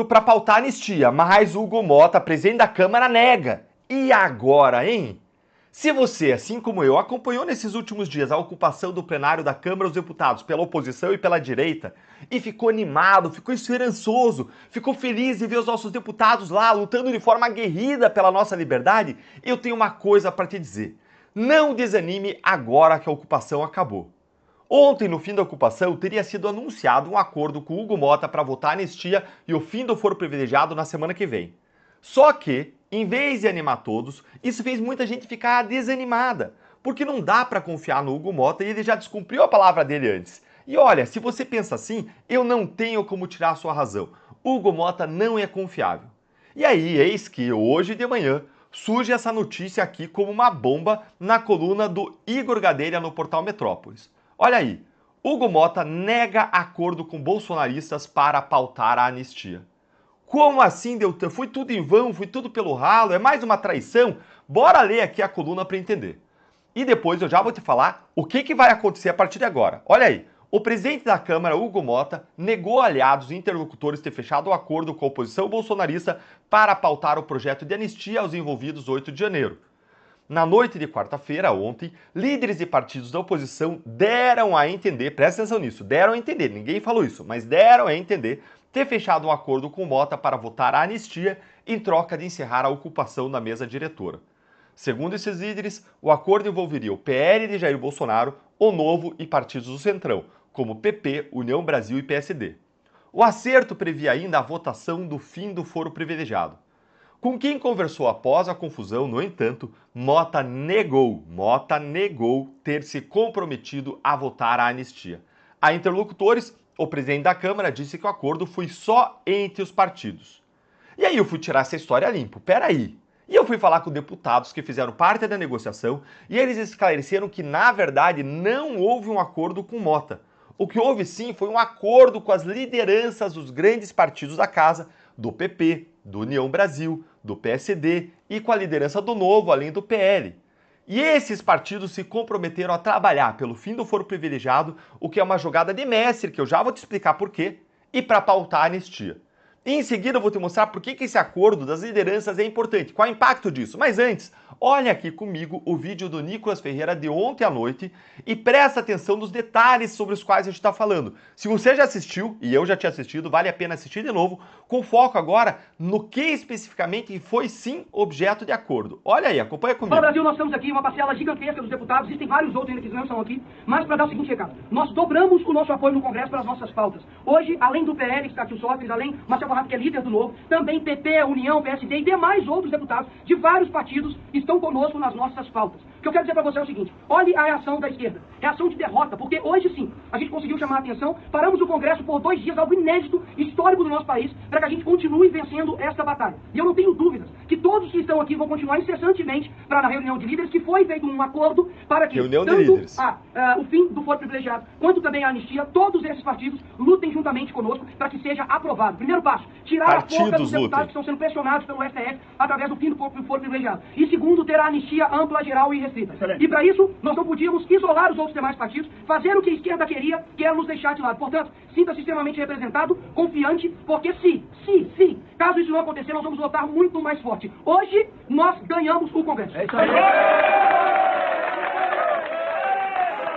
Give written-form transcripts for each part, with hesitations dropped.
para pautar a anistia, mas Hugo Motta, presidente da Câmara, nega. E agora, hein? Se você, assim como eu, acompanhou nesses últimos dias a ocupação do plenário da Câmara dos Deputados pela oposição e pela direita, e ficou animado, ficou esperançoso, ficou feliz de ver os nossos deputados lá lutando de forma aguerrida pela nossa liberdade, eu tenho uma coisa para te dizer. Não desanime agora que a ocupação acabou. Ontem, no fim da ocupação, teria sido anunciado um acordo com Hugo Motta para votar a anistia e o fim do foro privilegiado na semana que vem. Só que, em vez de animar todos, isso fez muita gente ficar desanimada, porque não dá para confiar no Hugo Motta e ele já descumpriu a palavra dele antes. E olha, se você pensa assim, eu não tenho como tirar a sua razão. Hugo Motta não é confiável. E aí, eis que hoje de manhã surge essa notícia aqui como uma bomba na coluna do Igor Gadelha no portal Metrópolis. Olha aí, Hugo Motta nega acordo com bolsonaristas para pautar a anistia. Como assim, Deltan? Foi tudo em vão? Foi tudo pelo ralo? É mais uma traição? Bora ler aqui a coluna para entender. E depois eu já vou te falar o que vai acontecer a partir de agora. Olha aí, o presidente da Câmara, Hugo Motta, negou a aliados e interlocutores ter fechado um acordo com a oposição bolsonarista para pautar o projeto de anistia aos envolvidos 8 de janeiro. Na noite de quarta-feira, ontem, líderes de partidos da oposição deram a entender, presta atenção nisso, deram a entender, ninguém falou isso, mas deram a entender ter fechado um acordo com Motta para votar a anistia em troca de encerrar a ocupação da mesa diretora. Segundo esses líderes, o acordo envolveria o PL de Jair Bolsonaro, o Novo e partidos do Centrão, como PP, União Brasil e PSD. O acerto previa ainda a votação do fim do foro privilegiado. Com quem conversou após a confusão, no entanto, Motta negou ter se comprometido a votar a anistia. A interlocutores, o presidente da Câmara disse que o acordo foi só entre os partidos. E aí eu fui tirar essa história limpo, peraí. E eu fui falar com deputados que fizeram parte da negociação e eles esclareceram que, na verdade, não houve um acordo com Motta. O que houve sim foi um acordo com as lideranças dos grandes partidos da casa, do PP, do União Brasil, do PSD e com a liderança do Novo, além do PL. E esses partidos se comprometeram a trabalhar pelo fim do foro privilegiado, o que é uma jogada de mestre, que eu já vou te explicar por quê, e para pautar a anistia. E em seguida eu vou te mostrar por que esse acordo das lideranças é importante, qual é o impacto disso. Mas antes, olha aqui comigo o vídeo do Nicolas Ferreira de ontem à noite e presta atenção nos detalhes sobre os quais a gente está falando. Se você já assistiu, e eu já tinha assistido, vale a pena assistir de novo, com foco agora no que especificamente foi sim objeto de acordo. Olha aí, acompanha comigo. Fala Brasil, nós estamos aqui, uma parcela gigantesca dos deputados, existem vários outros ainda que não estão aqui, mas para dar o seguinte recado, nós dobramos o nosso apoio no Congresso para as nossas pautas. Hoje, além do PL, que está aqui o Sócrates, além Marcelo que é líder do Novo, também PP, União, PSD e demais outros deputados de vários partidos estão conosco nas nossas pautas. O que eu quero dizer para você é o seguinte, olhe a reação da esquerda, reação de derrota, porque hoje sim, a gente conseguiu chamar a atenção, paramos o Congresso por 2 dias, algo inédito, histórico do nosso país, para que a gente continue vencendo esta batalha. E eu não tenho dúvidas que todos que estão aqui vão continuar incessantemente para na reunião de líderes, que foi feito um acordo para que tanto o fim do foro privilegiado, quanto também a anistia, todos esses partidos lutem juntamente conosco para que seja aprovado. Primeiro passo, tirar a forca dos deputados que estão sendo pressionados pelo STF através do fim do foro privilegiado. E segundo, ter a anistia ampla, geral e restrita. Excelente. E para isso, nós não podíamos isolar os outros demais partidos, fazer o que a esquerda queria, que era nos deixar de lado. Portanto, sinta-se extremamente representado, confiante, porque caso isso não acontecer, nós vamos lutar muito mais forte. Hoje, nós ganhamos o Congresso. É isso aí.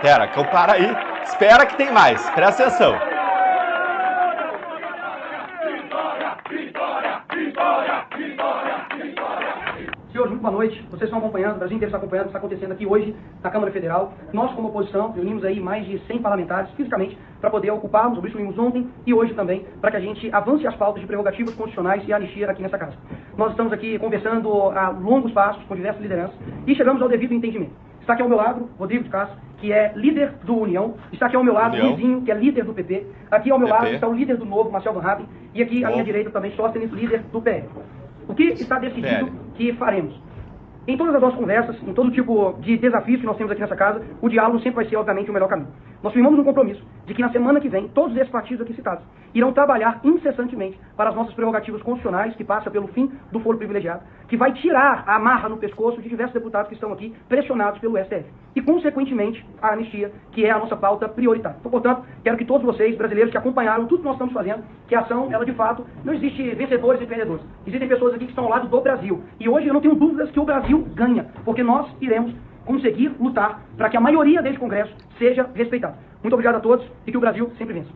Pera, para aí. Espera que tem mais. Presta atenção. Senhores, muito boa noite. Vocês estão acompanhando, o Brasil inteiro está acompanhando o que está acontecendo aqui hoje na Câmara Federal. Nós, como oposição, reunimos aí mais de 100 parlamentares, fisicamente, para poder ocuparmos, obstruímos ontem e hoje também, para que a gente avance as pautas de prerrogativas constitucionais e anistia aqui nessa casa. Nós estamos aqui conversando a longos passos com diversas lideranças e chegamos ao devido entendimento. Está aqui ao meu lado, Rodrigo de Castro, que é líder do União. Está aqui ao meu lado, Luizinho, que é líder do PP. Aqui ao meu lado está o líder do Novo, Marcelo Van Hatten. E aqui à minha direita também, Sóstenes, líder do PL. O que está decidido que faremos? Em todas as nossas conversas, em todo tipo de desafios que nós temos aqui nessa casa, o diálogo sempre vai ser, obviamente, o melhor caminho. Nós firmamos um compromisso de que na semana que vem, todos esses partidos aqui citados irão trabalhar incessantemente para as nossas prerrogativas constitucionais, que passa pelo fim do foro privilegiado, que vai tirar a amarra no pescoço de diversos deputados que estão aqui pressionados pelo STF. E, consequentemente, a anistia, que é a nossa pauta prioritária. Então, portanto, quero que todos vocês, brasileiros, que acompanharam tudo que nós estamos fazendo, que a ação, ela de fato, não existe vencedores e perdedores. Existem pessoas aqui que estão ao lado do Brasil. E hoje eu não tenho dúvidas que o Brasil ganha, porque nós iremos conseguir lutar para que a maioria deste Congresso seja respeitada. Muito obrigado a todos e que o Brasil sempre vença.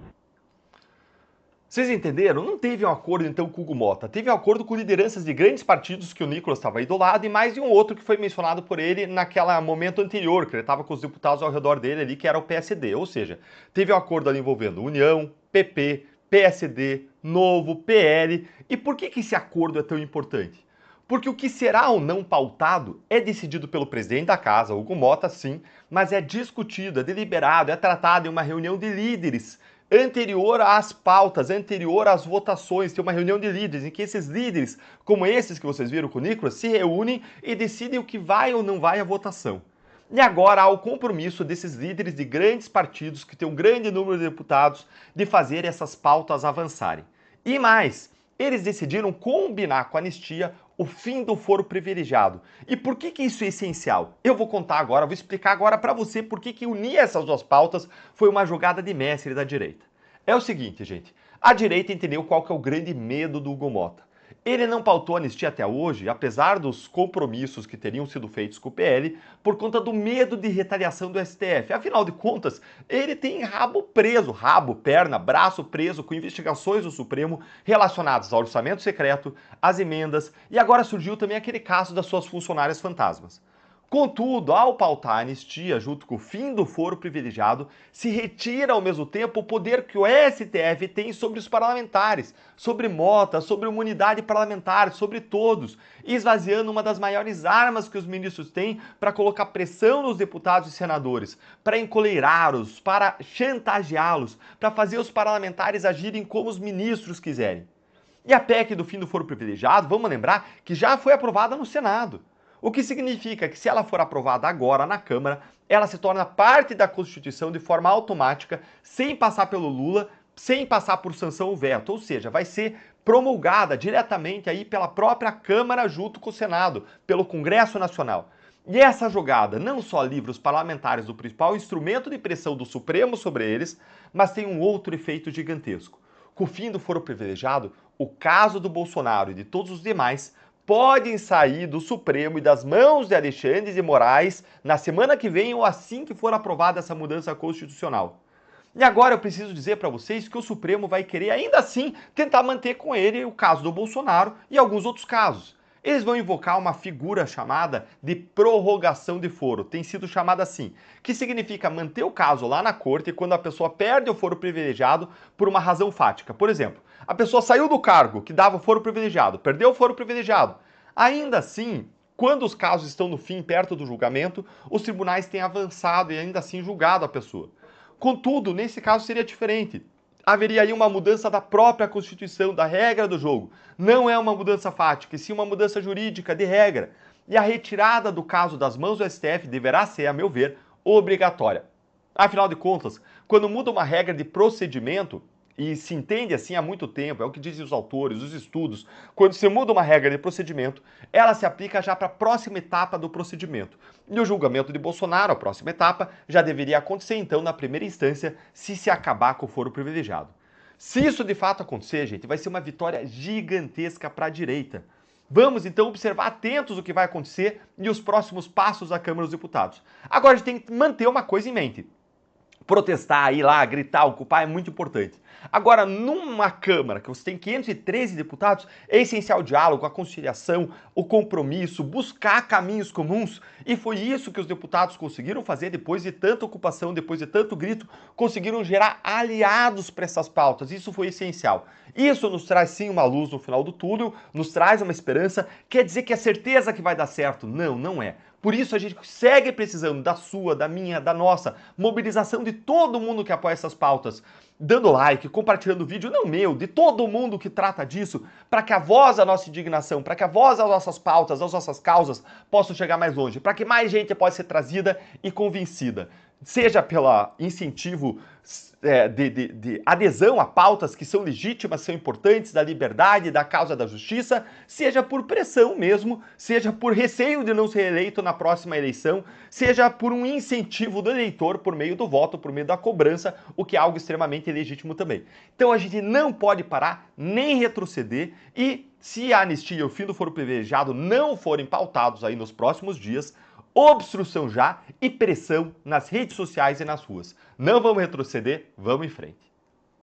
Vocês entenderam? Não teve um acordo então com o Hugo Motta, teve um acordo com lideranças de grandes partidos que o Nicolas estava aí do lado e mais de um outro que foi mencionado por ele naquele momento anterior, que ele estava com os deputados ao redor dele ali, que era o PSD, ou seja, teve um acordo ali envolvendo União, PP, PSD, Novo, PL. E por que esse acordo é tão importante? Porque o que será ou não pautado é decidido pelo presidente da casa, Hugo Motta, sim, mas é discutido, é deliberado, é tratado em uma reunião de líderes anterior às pautas, anterior às votações. Tem uma reunião de líderes em que esses líderes, como esses que vocês viram com o Nicolas, se reúnem e decidem o que vai ou não vai à votação. E agora há o compromisso desses líderes de grandes partidos, que têm um grande número de deputados, de fazer essas pautas avançarem. E mais, eles decidiram combinar com a anistia o fim do foro privilegiado. E por que isso é essencial? Eu vou contar agora, vou explicar agora para você por que unir essas duas pautas foi uma jogada de mestre da direita. É o seguinte, gente, a direita entendeu qual que é o grande medo do Hugo Motta. Ele não pautou a anistia até hoje, apesar dos compromissos que teriam sido feitos com o PL, por conta do medo de retaliação do STF. Afinal de contas, ele tem rabo preso, rabo, perna, braço preso com investigações do Supremo relacionadas ao orçamento secreto, às emendas, e agora surgiu também aquele caso das suas funcionárias fantasmas. Contudo, ao pautar a anistia junto com o fim do foro privilegiado, se retira ao mesmo tempo o poder que o STF tem sobre os parlamentares, sobre Motta, sobre a imunidade parlamentar, sobre todos, esvaziando uma das maiores armas que os ministros têm para colocar pressão nos deputados e senadores, para encoleirá-los, para chantageá-los, para fazer os parlamentares agirem como os ministros quiserem. E a PEC do fim do foro privilegiado, vamos lembrar que já foi aprovada no Senado. O que significa que se ela for aprovada agora na Câmara, ela se torna parte da Constituição de forma automática, sem passar pelo Lula, sem passar por sanção ou veto, ou seja, vai ser promulgada diretamente aí pela própria Câmara junto com o Senado, pelo Congresso Nacional. E essa jogada não só livra os parlamentares do principal instrumento de pressão do Supremo sobre eles, mas tem um outro efeito gigantesco. Com o fim do foro privilegiado, o caso do Bolsonaro e de todos os demais podem sair do Supremo e das mãos de Alexandre de Moraes na semana que vem ou assim que for aprovada essa mudança constitucional. E agora eu preciso dizer para vocês que o Supremo vai querer ainda assim tentar manter com ele o caso do Bolsonaro e alguns outros casos. Eles vão invocar uma figura chamada de prorrogação de foro, tem sido chamada assim, que significa manter o caso lá na corte quando a pessoa perde o foro privilegiado por uma razão fática. Por exemplo, a pessoa saiu do cargo que dava o foro privilegiado, perdeu o foro privilegiado. Ainda assim, quando os casos estão no fim, perto do julgamento, os tribunais têm avançado e ainda assim julgado a pessoa. Contudo, nesse caso seria diferente. Haveria aí uma mudança da própria Constituição, da regra do jogo. Não é uma mudança fática, e sim uma mudança jurídica de regra. E a retirada do caso das mãos do STF deverá ser, a meu ver, obrigatória. Afinal de contas, quando muda uma regra de procedimento, e se entende assim há muito tempo, é o que dizem os autores, os estudos, quando se muda uma regra de procedimento, ela se aplica já para a próxima etapa do procedimento. E o julgamento de Bolsonaro, a próxima etapa, já deveria acontecer então na primeira instância, se acabar com o foro privilegiado. Se isso de fato acontecer, gente, vai ser uma vitória gigantesca para a direita. Vamos então observar atentos o que vai acontecer e os próximos passos da Câmara dos Deputados. Agora a gente tem que manter uma coisa em mente. Protestar, ir lá, gritar, ocupar é muito importante. Agora, numa Câmara que você tem 513 deputados, é essencial o diálogo, a conciliação, o compromisso, buscar caminhos comuns. E foi isso que os deputados conseguiram fazer depois de tanta ocupação, depois de tanto grito, conseguiram gerar aliados para essas pautas. Isso foi essencial. Isso nos traz sim uma luz no final do túnel, nos traz uma esperança. Quer dizer que é certeza que vai dar certo? Não, não é. Por isso a gente segue precisando da sua, da minha, da nossa mobilização de todo mundo que apoia essas pautas, dando like, compartilhando o vídeo, não meu, de todo mundo que trata disso, para que a voz da nossa indignação, para que a voz das nossas pautas, das nossas causas possam chegar mais longe, para que mais gente possa ser trazida e convencida. seja pelo incentivo de adesão a pautas que são legítimas, são importantes, da liberdade, da causa da justiça, seja por pressão mesmo, seja por receio de não ser eleito na próxima eleição, seja por um incentivo do eleitor por meio do voto, por meio da cobrança, o que é algo extremamente legítimo também. Então a gente não pode parar nem retroceder e se a anistia e o fim do foro privilegiado não forem pautados aí nos próximos dias, obstrução já e pressão nas redes sociais e nas ruas. Não vamos retroceder, vamos em frente.